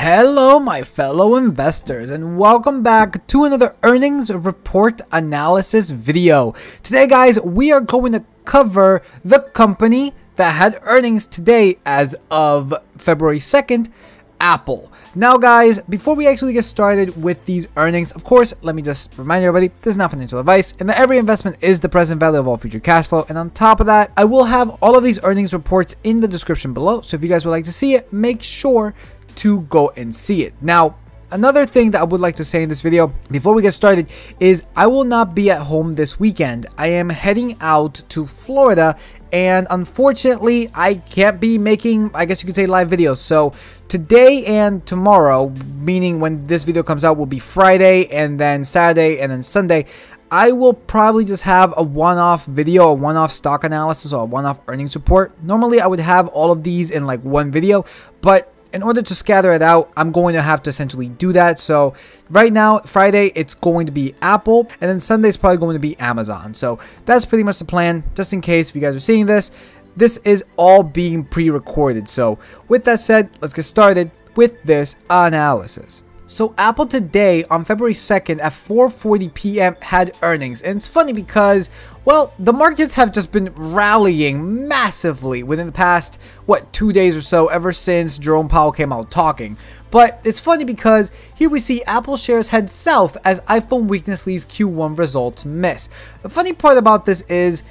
Hello my fellow investors and welcome back to another earnings report analysis video. Today guys, we are going to cover the company that had earnings today as of February 2nd, Apple. Now guys, before we actually get started with these earnings, of course, let me just remind everybody, this is not financial advice and that every investment is the present value of all future cash flow. And on top of that, I will have all of these earnings reports in the description below. So if you guys would like to see it, make sure to go and see it. Now, another thing that I would like to say in this video before we get started is I will not be at home this weekend. I am heading out to Florida and unfortunately I can't be making, I guess you could say, live videos. So today and tomorrow, meaning when this video comes out, will be Friday and then Saturday and then Sunday. I will probably just have a one-off video, a one-off stock analysis, or a one-off earnings report. Normally I would have all of these in like one video, but in order to scatter it out, I'm going to have to essentially do that. So right now, Friday, it's going to be Apple, and then Sunday is probably going to be Amazon. So that's pretty much the plan. Just in case if you guys are seeing this, this is all being pre-recorded. So with that said, let's get started with this analysis. So Apple today on February 2nd at 4:40 p.m. had earnings. And it's funny because, well, the markets have just been rallying massively within the past, 2 days or so, ever since Jerome Powell came out talking. But it's funny because here we see Apple shares head south as iPhone weakness leads Q1 results miss. The funny part about this is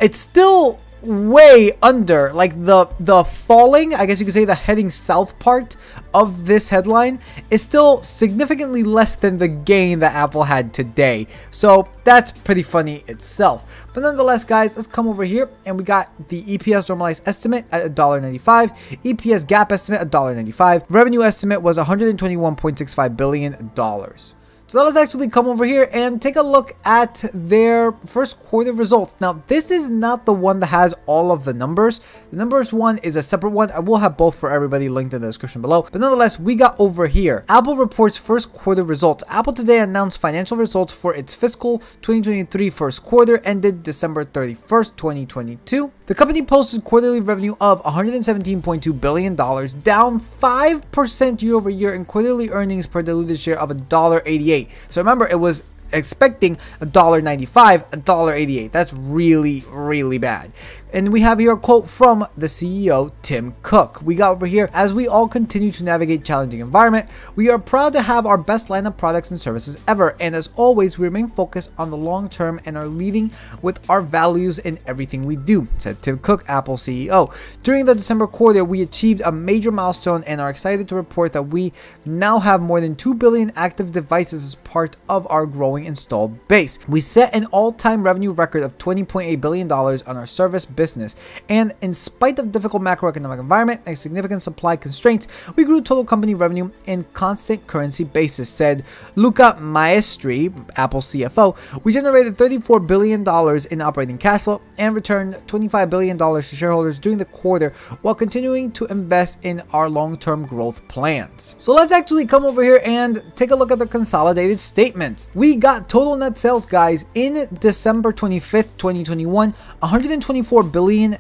it's still way under, like the falling, I guess you could say the heading south part of this headline is still significantly less than the gain that Apple had today. So that's pretty funny itself. But nonetheless guys, let's come over here and we got the EPS normalized estimate at $1.95, EPS gap estimate $1.95, revenue estimate was $121.65 billion. So now let's actually come over here and take a look at their first quarter results. Now, this is not the one that has all of the numbers. The numbers one is a separate one. I will have both for everybody linked in the description below. But nonetheless, we got over here. Apple reports first quarter results. Apple today announced financial results for its fiscal 2023 first quarter ended December 31st, 2022. The company posted quarterly revenue of $117.2 billion, down 5% year over year, and quarterly earnings per diluted share of $1.88. So remember, it was expecting $1.95, $1.88. That's really, really bad. And we have here a quote from the CEO, Tim Cook. We got over here, as we all continue to navigate challenging environment, we are proud to have our best line of products and services ever. And as always, we remain focused on the long term and are leading with our values in everything we do, said Tim Cook, Apple CEO. During the December quarter, we achieved a major milestone and are excited to report that we now have more than 2 billion active devices as part of our growing installed base. We set an all-time revenue record of $20.8 billion on our service business, and in spite of difficult macroeconomic environment and significant supply constraints, we grew total company revenue in constant currency basis, said Luca Maestri, Apple CFO. We generated $34 billion in operating cash flow and returned $25 billion to shareholders during the quarter while continuing to invest in our long-term growth plans. So let's actually come over here and take a look at the consolidated statements. We got total net sales, guys, in December 25th, 2021, $124 billion.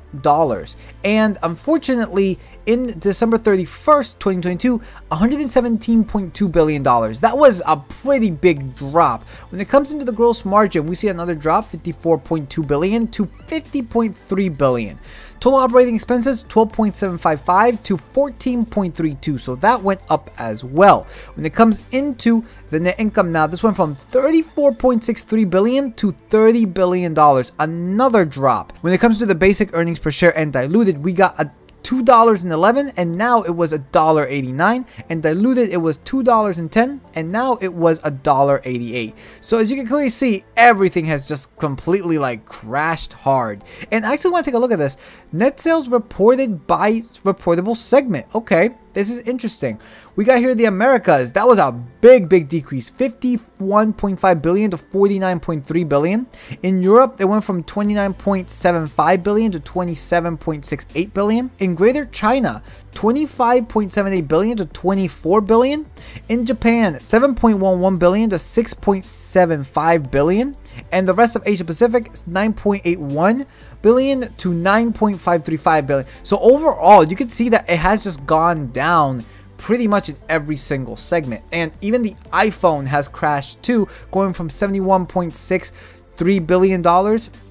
And unfortunately, in December 31st, 2022, $117.2 billion. That was a pretty big drop. When it comes into the gross margin, we see another drop, $54.2 billion to $50.3 billion. Total operating expenses, $12.755 to $14.32. So that went up as well. When it comes into the net income now, this went from $34.63 billion to $30 billion. Another drop. When it comes to the basic earnings per share and diluted, we got a $2.11 and now it was $1.89, and diluted it was $2.10 and now it was $1.88. So as you can clearly see, everything has just completely like crashed hard. And I actually want to take a look at this. Net sales reported by reportable segment. Okay, this is interesting. We got here the Americas. That was a big decrease, $51.5 billion to $49.3 billion. In Europe, it went from $29.75 billion to $27.68 billion. In Greater China, $25.78 billion to $24 billion. In Japan, $7.11 billion to $6.75 billion. And the rest of Asia Pacific is $9.81 billion to $9.535 billion. So overall, you can see that it has just gone down pretty much in every single segment. And even the iPhone has crashed too, going from $71.63 billion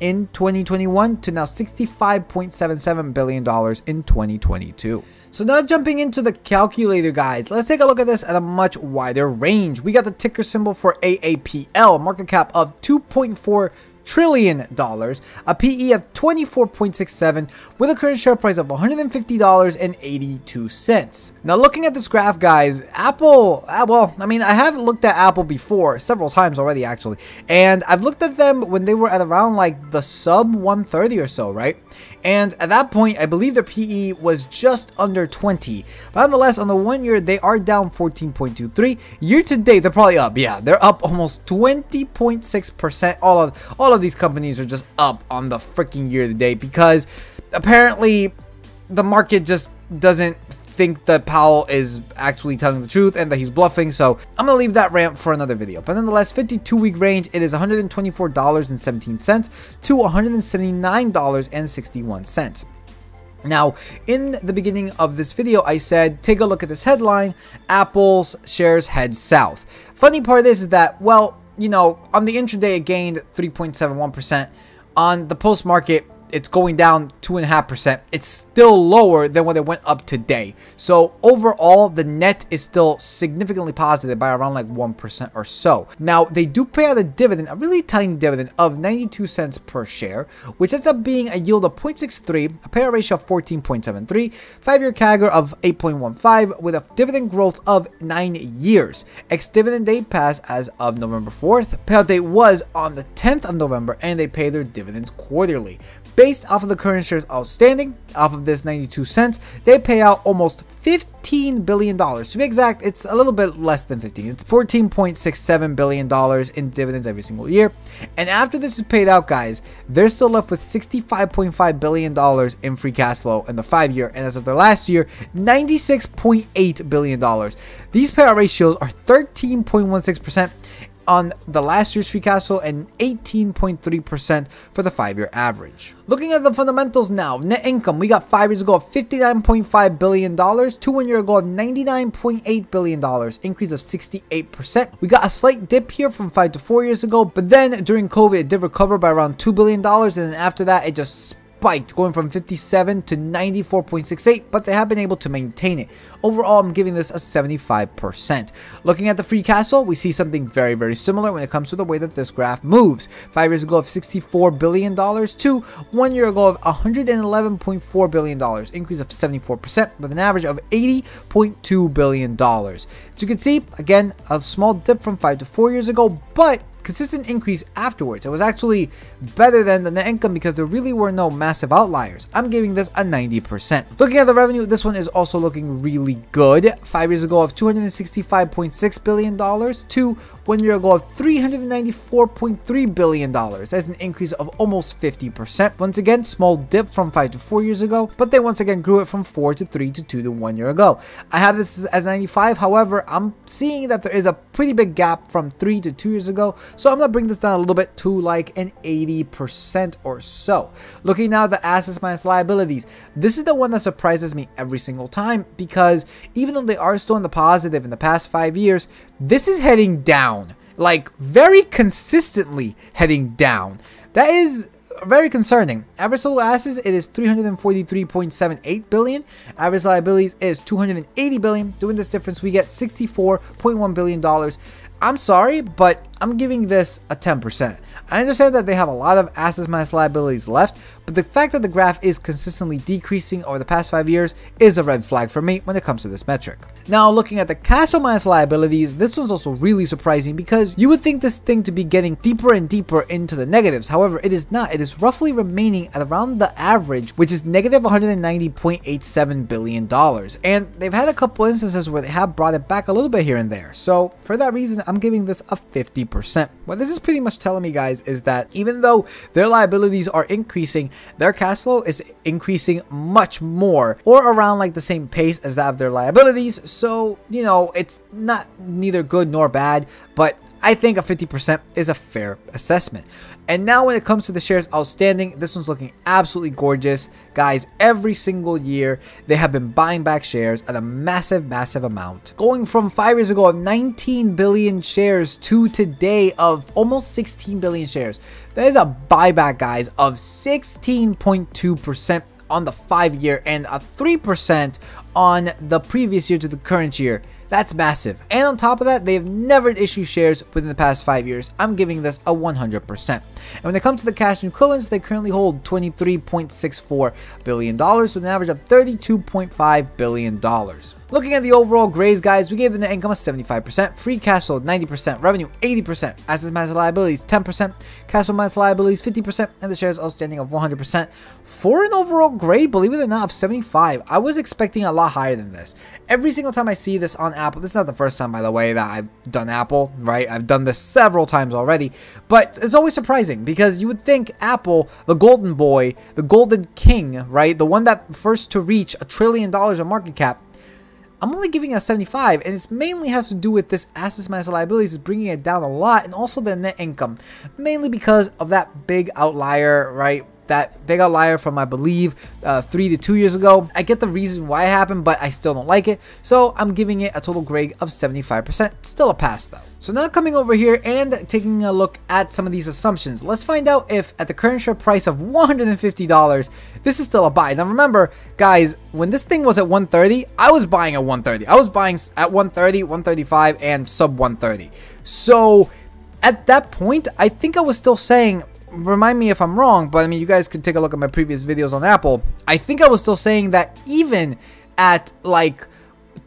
in 2021 to now $65.77 billion in 2022. So now jumping into the calculator, guys, let's take a look at this at a much wider range. We got the ticker symbol for AAPL, market cap of $2.4 trillion, a PE of 24.67 with a current share price of $150.82. Now looking at this graph, guys, Apple, well, I mean, I have looked at Apple before several times already actually, and I've looked at them when they were at around like the sub 130 or so, right? And at that point, I believe their PE was just under 20. But nonetheless, on the 1 year, they are down 14.23. Year to date, they're probably up. Yeah, they're up almost 20.6%. All of these companies are just up on the freaking year to date because apparently the market just doesn't think that Powell is actually telling the truth and that he's bluffing. So I'm gonna leave that rant for another video. But nonetheless, 52-week range, it is $124.17 to $179.61. Now, in the beginning of this video, I said, take a look at this headline, Apple's shares head south. Funny part of this is that, well, you know, on the intraday, it gained 3.71%. On the post-market, it's going down 2.5%. It's still lower than what it went up today. So overall, the net is still significantly positive by around like 1% or so. Now, they do pay out a dividend, a really tiny dividend of 92 cents per share, which ends up being a yield of 0.63, a payout ratio of 14.73, 5-year CAGR of 8.15 with a dividend growth of 9 years. Ex-dividend date passed as of November 4th. Payout date was on the 10th of November, and they pay their dividends quarterly. Based off of the current shares outstanding, off of this 92 cents, they pay out almost $15 billion. To be exact, it's a little bit less than 15. It's $14.67 billion in dividends every single year. And after this is paid out, guys, they're still left with $65.5 billion in free cash flow in the 5-year. And as of their last year, $96.8 billion. These payout ratios are 13.16% on the last year's free cash flow and 18.3% for the 5-year average. Looking at the fundamentals now, net income, we got 5 years ago of $59.5 billion, 1 year ago of $99.8 billion, increase of 68%. We got a slight dip here from 5 to 4 years ago, but then during COVID, it did recover by around $2 billion, and then after that, it just spiked, going from 57 to 94.68, but they have been able to maintain it. Overall, I'm giving this a 75%. Looking at the free cash flow, we see something very, very similar when it comes to the way that this graph moves. 5 years ago of $64 billion to 1 year ago of $111.4 billion, increase of 74% with an average of $80.2 billion. As you can see, again, a small dip from 5 to 4 years ago, but consistent increase afterwards. It was actually better than the net income because there really were no massive outliers. I'm giving this a 90%. Looking at the revenue, this one is also looking really good. 5 years ago of $265.6 billion to 1 year ago of $394.3 billion. That's an increase of almost 50%. Once again, small dip from 5 to 4 years ago, but they once again grew it from 4 to 3 to 2 to 1 year ago. I have this as 95. However, I'm seeing that there is a pretty big gap from 3 to 2 years ago. So I'm going to bring this down a little bit to like an 80% or so. Looking now at the assets minus liabilities, this is the one that surprises me every single time because even though they are still in the positive in the past 5 years, this is heading down, like very consistently heading down. That is very concerning. Average total assets, it is $343.78 billion. Average liabilities is $280 billion. Doing this difference, we get $64.1 billion. I'm sorry, but I'm giving this a 10%. I understand that they have a lot of assets minus liabilities left, but the fact that the graph is consistently decreasing over the past 5 years is a red flag for me when it comes to this metric. Now, looking at the cash flow minus liabilities, this one's also really surprising because you would think this thing to be getting deeper and deeper into the negatives. However, it is not. It is roughly remaining at around the average, which is negative $190.87 billion. And they've had a couple instances where they have brought it back a little bit here and there. So for that reason, I'm giving this a 50%. What this is pretty much telling me, guys, is that even though their liabilities are increasing, their cash flow is increasing much more or around like the same pace as that of their liabilities. So, you know, it's not neither good nor bad, but I think a 50% is a fair assessment. And now when it comes to the shares outstanding, this one's looking absolutely gorgeous. Guys, every single year, they have been buying back shares at a massive, massive amount. Going from 5 years ago of 19 billion shares to today of almost 16 billion shares. That is a buyback, guys, of 16.2% on the 5-year and a 3% on the previous year to the current year. That's massive. And on top of that, they've never issued shares within the past 5 years. I'm giving this a 100%. And when it comes to the cash and equivalents, they currently hold $23.64 billion with an average of $32.5 billion. Looking at the overall grades, guys, we gave the net income a 75%, free cash flow 90%, revenue 80%, assets minus liabilities 10%, cash flow minus liabilities 50%, and the shares outstanding of 100%. For an overall grade, believe it or not, of 75, I was expecting a lot higher than this. Every single time I see this on Apple, this is not the first time, by the way, that I've done Apple, right? I've done this several times already, but it's always surprising because you would think Apple, the golden boy, the golden king, right? The one that first to reach $1 trillion of market cap, I'm only giving it a 75, and it mainly has to do with this assets minus liabilities is bringing it down a lot, and also the net income, mainly because of that big outlier, right? That big outlier from, I believe, 3 to 2 years ago. I get the reason why it happened, but I still don't like it. So I'm giving it a total grade of 75%. Still a pass, though. So now coming over here and taking a look at some of these assumptions. Let's find out if at the current share price of $150, this is still a buy. Now remember, guys, when this thing was at 130, I was buying at 130. I was buying at 130, 135, and sub 130. So at that point, I think I was still saying, remind me if I'm wrong, but I mean, you guys could take a look at my previous videos on Apple. I think I was still saying that even at like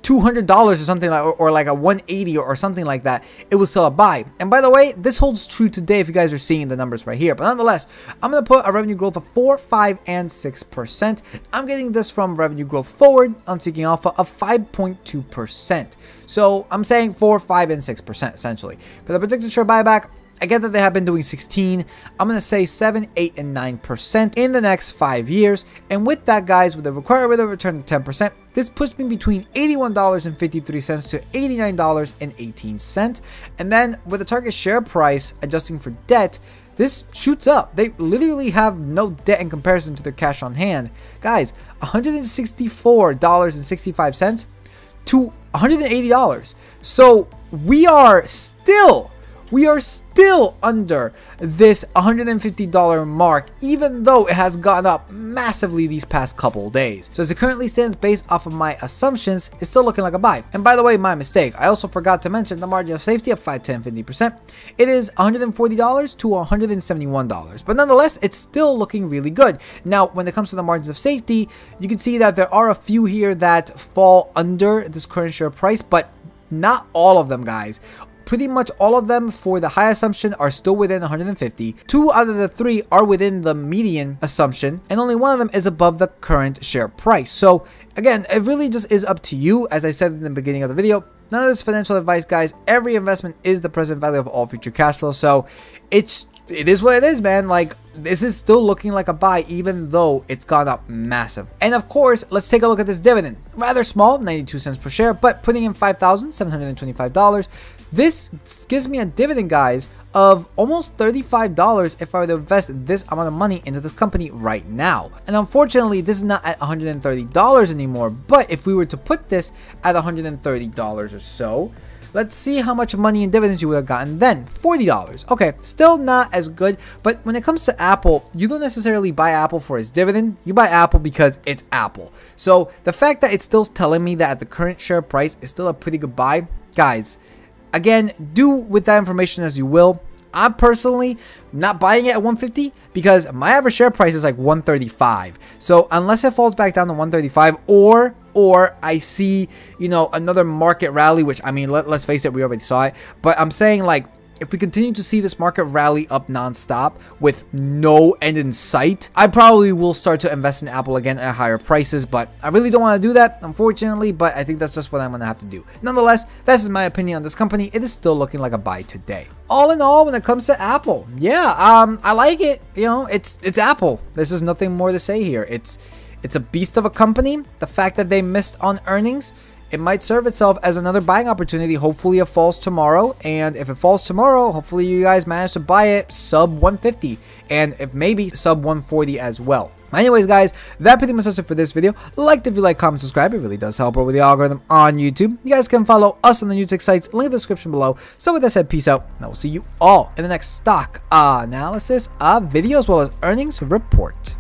$200 or something like, or like a 180 or something like that, it was still a buy. And by the way, this holds true today if you guys are seeing the numbers right here. But nonetheless, I'm going to put a revenue growth of 4, 5, and 6%. I'm getting this from revenue growth forward on Seeking Alpha of 5.2%. So I'm saying 4, 5, and 6% essentially. For the predicted share buyback, I get that they have been doing 16. I'm going to say 7, 8, and 9% in the next 5 years. And with that, guys, with the required rate of return of 10%, this puts me between $81.53 to $89.18. And then with the target share price adjusting for debt, this shoots up. They literally have no debt in comparison to their cash on hand. Guys, $164.65 to $180. So we are still under this $150 mark, even though it has gone up massively these past couple days. So as it currently stands, based off of my assumptions, it's still looking like a buy. And by the way, my mistake, I also forgot to mention the margin of safety of 5, 10, 50%. It is $140 to $171, but nonetheless, it's still looking really good. Now, when it comes to the margins of safety, you can see that there are a few here that fall under this current share price, but not all of them, guys. Pretty much all of them for the high assumption are still within 150. 2 out of the 3 are within the median assumption, and only 1 of them is above the current share price. So again, it really just is up to you. As I said in the beginning of the video, none of this financial advice, guys. Every investment is the present value of all future cash flow. So it is what it is, man. Like, this is still looking like a buy, even though it's gone up massive. And of course, let's take a look at this dividend. Rather small, 92 cents per share, but putting in $5,725. This gives me a dividend, guys, of almost $35 if I were to invest this amount of money into this company right now. And unfortunately, this is not at $130 anymore, but if we were to put this at $130 or so, let's see how much money in dividends you would have gotten then. $40. Okay, still not as good, but when it comes to Apple, you don't necessarily buy Apple for its dividend. You buy Apple because it's Apple. So the fact that it's still telling me that at the current share price is still a pretty good buy, guys, again, do with that information as you will. I'm personally not buying it at 150 because my average share price is like 135. So unless it falls back down to 135 or I see, you know, another market rally, which I mean, let's face it, we already saw it. But I'm saying, like, if we continue to see this market rally up nonstop with no end in sight, I probably will start to invest in Apple again at higher prices, but I really don't want to do that, unfortunately, but I think that's just what I'm going to have to do. Nonetheless, that's my opinion on this company. It is still looking like a buy today. All in all, when it comes to Apple, yeah, I like it. You know, it's Apple. There's just nothing more to say here. It's a beast of a company. The fact that they missed on earnings, it might serve itself as another buying opportunity. Hopefully it falls tomorrow, and if it falls tomorrow, hopefully you guys manage to buy it sub 150, and if maybe sub 140 as well. Anyways, guys, that pretty much does it for this video. Like if you like, comment, subscribe. It really does help out with the algorithm on YouTube. You guys can follow us on the YouTube sites. Link in the description below. So with that said, peace out, and I will see you all in the next stock analysis video as well as earnings report.